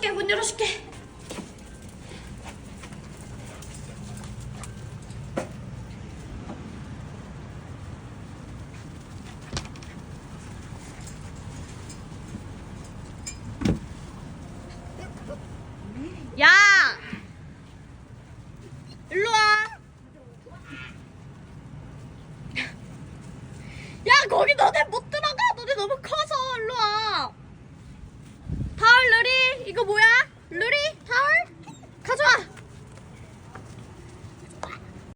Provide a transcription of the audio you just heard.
열어줄게. 문 열어줄게. 야! 일로 와. 야, 거기 너네 못